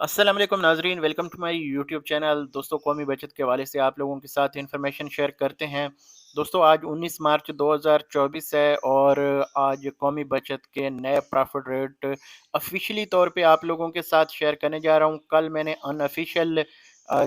अस्सलाम वालेकुम नाजरीन, welcome to my YouTube channel. दोस्तों, कौमी बचत के हवाले से आप लोगों के साथ इन्फॉर्मेशन शेयर करते हैं। दोस्तों, आज 19 मार्च 2024 है और आज कौमी बचत के नए प्रॉफिट रेट ऑफिशियली तौर पे आप लोगों के साथ शेयर करने जा रहा हूं। कल मैंने अनऑफिशियल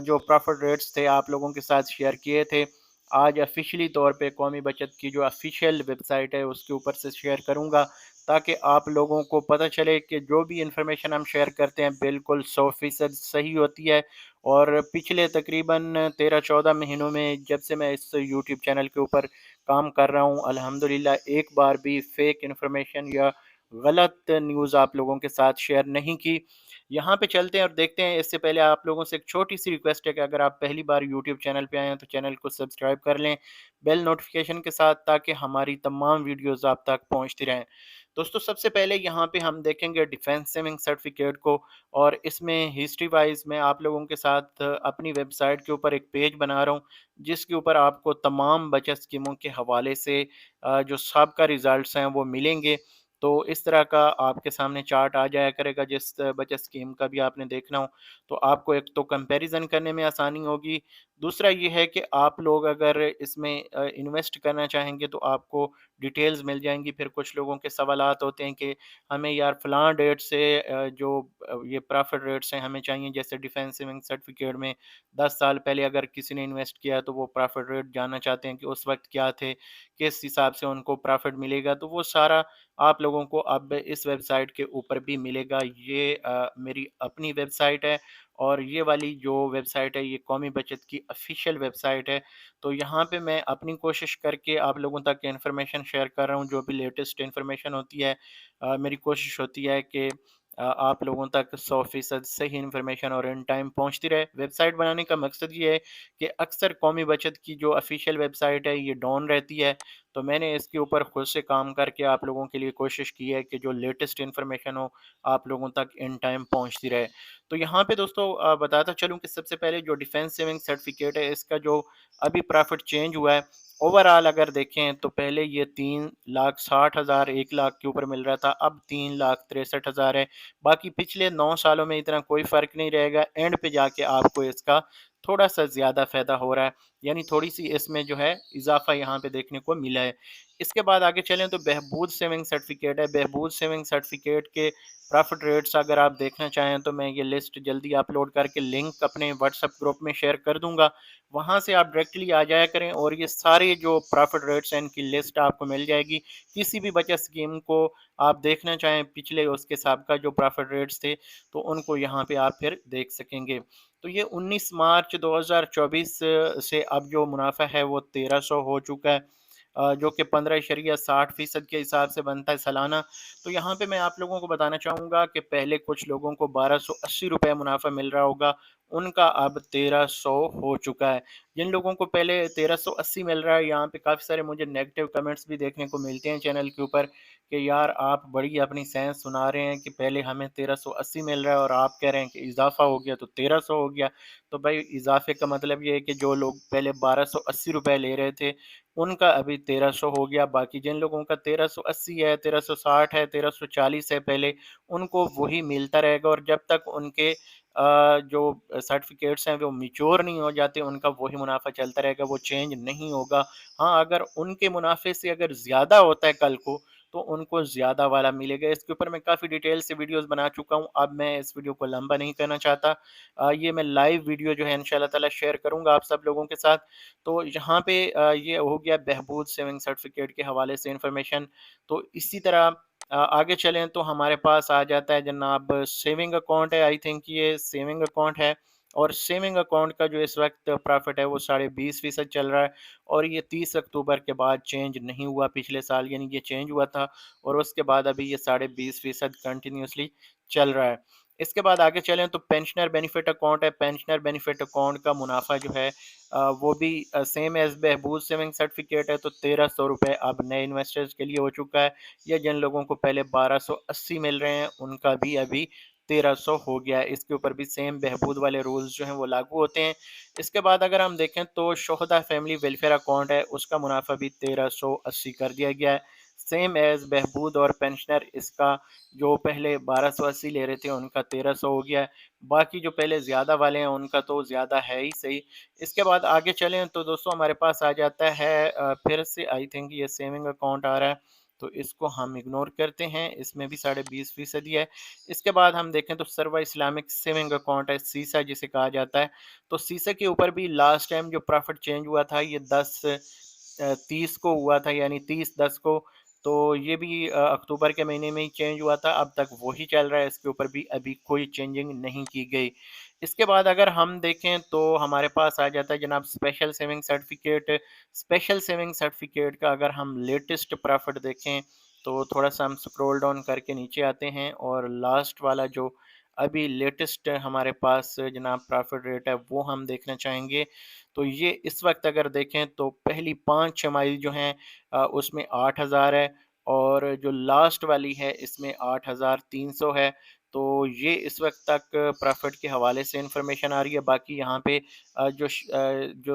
जो प्रॉफिट रेट्स थे आप लोगों के साथ शेयर किए थे। आज ऑफिशियली तौर पे कौमी बचत की जो ऑफिशियल वेबसाइट है उसके ऊपर से शेयर करूंगा, ताकि आप लोगों को पता चले कि जो भी इंफॉर्मेशन हम शेयर करते हैं बिल्कुल 100% सही होती है। और पिछले तकरीबन 13-14 महीनों में जब से मैं इस यूट्यूब चैनल के ऊपर काम कर रहा हूं, अल्हम्दुलिल्लाह एक बार भी फेक इंफॉर्मेशन या गलत न्यूज़ आप लोगों के साथ शेयर नहीं की। यहाँ पे चलते हैं और देखते हैं। इससे पहले आप लोगों से एक छोटी सी रिक्वेस्ट है कि अगर आप पहली बार यूट्यूब चैनल पे आए हैं तो चैनल को सब्सक्राइब कर लें बेल नोटिफिकेशन के साथ, ताकि हमारी तमाम वीडियोस आप तक पहुँचती रहें। दोस्तों, सबसे पहले यहाँ पे हम देखेंगे डिफेंस सेविंग सर्टिफिकेट को, और इसमें हिस्ट्री वाइज मैं आप लोगों के साथ अपनी वेबसाइट के ऊपर एक पेज बना रहा हूँ, जिसके ऊपर आपको तमाम बचत स्कीमों के हवाले से जो सबका रिजल्ट्स हैं वो मिलेंगे। तो इस तरह का आपके सामने चार्ट आ जाया करेगा। जिस बचत स्कीम का भी आपने देखना हो तो आपको एक तो कंपैरिजन करने में आसानी होगी। दूसरा ये है कि आप लोग अगर इसमें इन्वेस्ट करना चाहेंगे तो आपको डिटेल्स मिल जाएँगी। फिर कुछ लोगों के सवालात होते हैं कि हमें यार फ़लाँ डेट से ये प्रॉफ़िट रेट्स हैं हमें चाहिए। जैसे डिफेंस सेविंग सर्टिफ़िकेट में 10 साल पहले अगर किसी ने इन्वेस्ट किया है तो वो प्रॉफ़िट रेट जानना चाहते हैं कि उस वक़्त क्या थे, किस हिसाब से उनको प्रॉफ़िट मिलेगा। तो वो सारा आप लोगों को अब इस वेबसाइट के ऊपर भी मिलेगा। ये मेरी अपनी वेबसाइट है, और ये वाली जो वेबसाइट है ये कौमी बचत की ऑफ़िशियल वेबसाइट है। तो यहाँ पे मैं अपनी कोशिश करके आप लोगों तक इन्फॉर्मेशन शेयर कर रहा हूँ। जो भी लेटेस्ट इन्फॉर्मेशन होती है, मेरी कोशिश होती है कि आप लोगों तक 100% सही इन्फॉर्मेशन और इन टाइम पहुँचती रहे। वेबसाइट बनाने का मकसद ये है कि अक्सर कौमी बचत की जो ऑफिशियल वेबसाइट है ये डाउन रहती है, तो मैंने इसके ऊपर खुद से काम करके आप लोगों के लिए कोशिश की है कि जो लेटेस्ट इन्फॉर्मेशन हो आप लोगों तक इन टाइम पहुँचती रहे। तो यहाँ पे दोस्तों बताता चलूँ कि सबसे पहले जो डिफेंस सेविंग सर्टिफिकेट है इसका जो अभी प्रॉफिट चेंज हुआ है, ओवरऑल अगर देखें तो पहले ये 3,60,000 1 लाख के ऊपर मिल रहा था, अब 3,63,000 है। बाकी पिछले 9 सालों में इतना कोई फ़र्क नहीं रहेगा, एंड पे जाके आपको इसका थोड़ा-सा ज़्यादा फ़ायदा हो रहा है, यानी थोड़ी-सी इसमें जो है इज़ाफ़ा यहाँ पे देखने को मिला है। इसके बाद आगे चलें तो बहबूद सेविंग सर्टिफिकेट है। बहबूद सेविंग सर्टिफिकेट के प्रॉफिट रेट्स अगर आप देखना चाहें तो मैं ये लिस्ट जल्दी अपलोड करके लिंक अपने व्हाट्सएप ग्रुप में शेयर कर दूँगा। वहाँ से आप डायरेक्टली आ जाया करें और ये सारे जो प्रॉफिट रेट्स हैं इनकी लिस्ट आपको मिल जाएगी। किसी भी बचत स्कीम को आप देखना चाहें पिछले उसके सबका जो प्रॉफिट रेट्स थे, तो उनको यहाँ पे आप फिर देख सकेंगे। तो ये 19 मार्च 2024 से अब जो मुनाफ़ा है वो 1300 हो चुका है, जो कि 15.60% के हिसाब से बनता है सालाना। तो यहाँ पे मैं आप लोगों को बताना चाहूँगा कि पहले कुछ लोगों को ₹1280 मुनाफ़ा मिल रहा होगा, उनका अब 1300 हो चुका है। जिन लोगों को पहले 1380 मिल रहा है, यहाँ पे काफ़ी सारे मुझे नेगेटिव कमेंट्स भी देखने को मिलते हैं चैनल के ऊपर कि यार आप बड़ी अपनी सेंस सुना रहे हैं कि पहले हमें 1380 मिल रहा है और आप कह रहे हैं कि इज़ाफ़ा हो गया तो 1300 हो गया। तो भाई इज़ाफ़े का मतलब ये है कि जो लोग पहले ₹1280 ले रहे थे, उनका अभी 1300 हो गया। बाकी जिन लोगों का 1380 है, 1360 है, 1340 है पहले, उनको वही मिलता रहेगा, और जब तक उनके जो सर्टिफ़िकेट्स हैं वो मैच्योर नहीं हो जाते, उनका वही मुनाफ़ा चलता रहेगा, वो चेंज नहीं होगा। हाँ, अगर उनके मुनाफ़े से अगर ज़्यादा होता है कल को, तो उनको ज़्यादा वाला मिलेगा। इसके ऊपर मैं काफ़ी डिटेल से वीडियोज़ बना चुका हूँ, अब मैं इस वीडियो को लंबा नहीं करना चाहता। ये मैं लाइव वीडियो जो है इंशाअल्लाह ताला शेयर करूँगा आप सब लोगों के साथ। तो यहाँ पे ये हो गया बहबूद सेविंग सर्टिफिकेट के हवाले से इंफॉर्मेशन। तो इसी तरह आगे चलें तो हमारे पास आ जाता है जनाब सेविंग अकाउंट है। आई थिंक ये सेविंग अकाउंट है, और सेविंग अकाउंट का जो इस वक्त प्रॉफिट है वो 20.5% चल रहा है, और ये 30 अक्टूबर के बाद चेंज नहीं हुआ। पिछले साल यानी ये चेंज हुआ था, और उसके बाद अभी ये 20.5% कंटिन्यूसली चल रहा है। इसके बाद आगे चलें तो पेंशनर बेनिफिट अकाउंट है। पेंशनर बेनिफिट अकाउंट का मुनाफा जो है वो भी सेम एज़ बहबूद सेविंग सर्टिफिकेट है, तो ₹1300 अब नए इन्वेस्टर्स के लिए हो चुका है। या जिन लोगों को पहले 1280 मिल रहे हैं उनका भी अभी 1300 हो गया है। इसके ऊपर भी सेम बहबूद वाले रूल्स जो हैं वो लागू होते हैं। इसके बाद अगर हम देखें तो शोहदा फैमिली वेलफेयर अकाउंट है, उसका मुनाफा भी 1380 कर दिया गया है। सेम एज़ बहबूद और पेंशनर, इसका जो पहले 1280 ले रहे थे उनका 1300 हो गया है। बाकी जो पहले ज़्यादा वाले हैं उनका तो ज़्यादा है ही सही। इसके बाद आगे चलें तो दोस्तों हमारे पास आ जाता है फिर से आई थिंक ये सेविंग अकाउंट आ रहा है, तो इसको हम इग्नोर करते हैं, इसमें भी 20.5% ही है। इसके बाद हम देखें तो सर्व इस्लामिक सेविंग अकाउंट है, सीसा जिसे कहा जाता है। तो सीसा के ऊपर भी लास्ट टाइम जो प्रॉफिट चेंज हुआ था ये 30 को हुआ था, यानी 30/10 को। तो ये भी अक्टूबर के महीने में ही चेंज हुआ था, अब तक वही चल रहा है, इसके ऊपर भी अभी कोई चेंजिंग नहीं की गई। इसके बाद अगर हम देखें तो हमारे पास आ जाता है जनाब special saving certificate. Special saving certificate का अगर हम लेटेस्ट प्रॉफिट देखें तो थोड़ा-सा हम स्क्रॉल डाउन करके नीचे आते हैं और लास्ट वाला जो अभी लेटेस्ट हमारे पास जनाब प्रॉफिट रेट है वो हम देखना चाहेंगे। तो ये इस वक़्त अगर देखें तो पहली 5 छमाही जो हैं उसमें 8,000 है और जो लास्ट वाली है इसमें 8,300 है। तो ये इस वक़्त तक प्रॉफिट के हवाले से इन्फॉर्मेशन आ रही है। बाकी यहाँ पे जो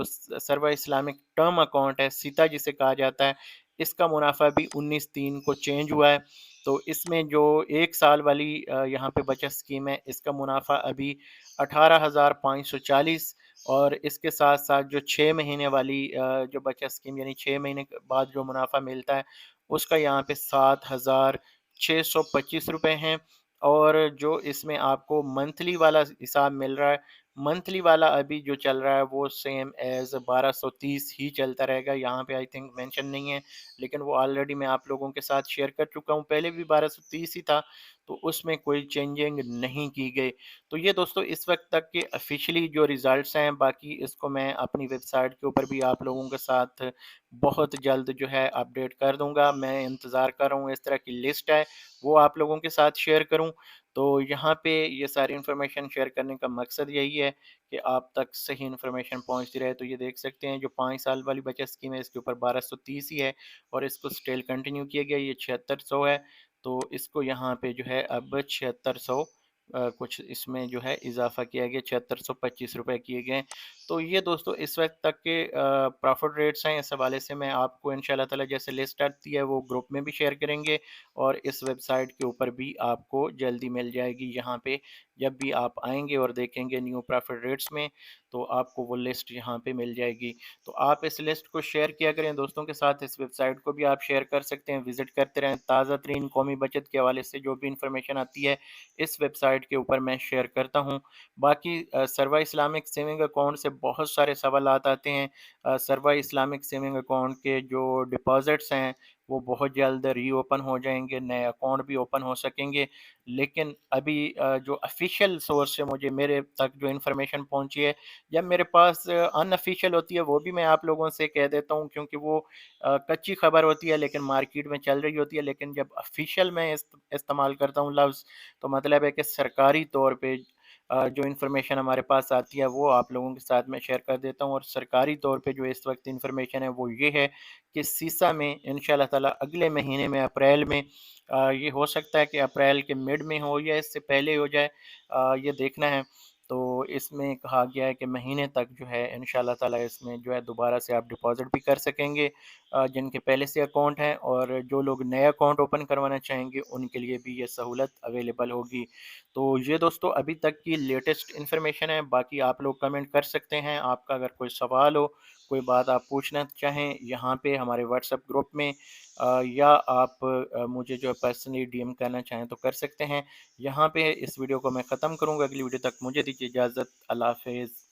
सर्व इस्लामिक टर्म अकाउंट है, सिता जिसे कहा जाता है, इसका मुनाफ़ा भी 19/3 को चेंज हुआ है। तो इसमें जो 1 साल वाली यहाँ पे बचत स्कीम है, इसका मुनाफ़ा अभी 18,540 और इसके साथ-साथ जो 6 महीने वाली जो बचत स्कीम यानी 6 महीने के बाद जो मुनाफ़ा मिलता है, उसका यहाँ पे ₹7,625 हैं। और जो इसमें आपको मंथली वाला हिसाब मिल रहा है, मंथली वाला अभी जो चल रहा है वो सेम एज़ 1230 ही चलता रहेगा। यहाँ पे आई थिंक मेंशन नहीं है, लेकिन वो ऑलरेडी मैं आप लोगों के साथ शेयर कर चुका हूँ। पहले भी 1230 ही था, तो उसमें कोई चेंजिंग नहीं की गई। तो ये दोस्तों इस वक़्त तक के ऑफ़िशियली जो रिज़ल्ट्स हैं, बाकी इसको मैं अपनी वेबसाइट के ऊपर भी आप लोगों के साथ बहुत जल्द जो है अपडेट कर दूँगा। मैं इंतज़ार कर रहा हूँ इस तरह की लिस्ट है, वो आप लोगों के साथ शेयर करूँ। तो यहाँ पे ये सारी इन्फॉर्मेशन शेयर करने का मकसद यही है कि आप तक सही इन्फॉर्मेशन पहुँचती रहे। तो ये देख सकते हैं जो 5 साल वाली बचत स्कीम है इसके ऊपर 1230 ही है और इसको स्टिल कंटिन्यू किया गया, ये 7600 है। तो इसको यहाँ पे जो है अब 7600 कुछ इसमें जो है इज़ाफ़ा किया गया, ₹7625 किए गए हैं। तो ये दोस्तों इस वक़्त तक के प्रॉफ़िट रेट्स हैं। इस हवाले से मैं आपको इंशाअल्लाह ताला जैसे लिस्ट आती है वो ग्रुप में भी शेयर करेंगे और इस वेबसाइट के ऊपर भी आपको जल्दी मिल जाएगी। यहाँ पे जब भी आप आएँगे और देखेंगे न्यू प्रॉफ़िट रेट्स में, तो आपको वो लिस्ट यहाँ पे मिल जाएगी। तो आप इस लिस्ट को शेयर किया करें दोस्तों के साथ, इस वेबसाइट को भी आप शेयर कर सकते हैं, विज़िट करते रहें। ताज़ा तरीन कौमी बचत के हवाले से जो भी इन्फॉर्मेशन आती है, इस वेबसाइट के ऊपर मैं शेयर करता हूँ। बाकी सर्वा इस्लामिक सेविंग अकाउंट से बहुत सारे सवालात आते हैं। सर्वा इस्लामिक सेविंग अकाउंट के जो डिपॉज़िट्स हैं, वो बहुत जल्द रीओपन हो जाएँगे, नए अकाउंट भी ओपन हो सकेंगे। लेकिन अभी जो ऑफ़िशियल सोर्स से मुझे मेरे तक जो इन्फॉर्मेशन पहुँची है, जब मेरे पास अनऑफ़िशियल होती है वो भी मैं आप लोगों से कह देता हूँ, क्योंकि वो कच्ची खबर होती है लेकिन मार्केट में चल रही होती है। लेकिन जब ऑफ़िशियल मैं इस्तेमाल करता हूँ लफ्ज़, तो मतलब है कि सरकारी तौर पे जो इन्फॉर्मेशन हमारे पास आती है वो आप लोगों के साथ मैं शेयर कर देता हूँ। और सरकारी तौर पे जो इस वक्त इन्फॉर्मेशन है वो ये है कि सीसा में इंशाल्लाह ताला अगले महीने में अप्रैल में ये हो सकता है कि अप्रैल के मिड में हो या इससे पहले हो जाए, ये देखना है। तो इसमें कहा गया है कि महीने तक जो है इंशाल्लाह ताला इसमें जो है दोबारा से आप डिपॉज़िट भी कर सकेंगे, जिनके पहले से अकाउंट हैं, और जो लोग नए अकाउंट ओपन करवाना चाहेंगे उनके लिए भी ये सहूलत अवेलेबल होगी। तो ये दोस्तों अभी तक की लेटेस्ट इन्फॉर्मेशन है। बाकी आप लोग कमेंट कर सकते हैं, आपका अगर कोई सवाल हो, कोई बात आप पूछना चाहें यहाँ पे हमारे व्हाट्सएप ग्रुप में, या आप मुझे जो है पर्सनली डीएम करना चाहें तो कर सकते हैं। यहाँ पे इस वीडियो को मैं ख़त्म करूँगा, अगली वीडियो तक मुझे दीजिए इजाज़त। अल्लाह हाफ़िज़।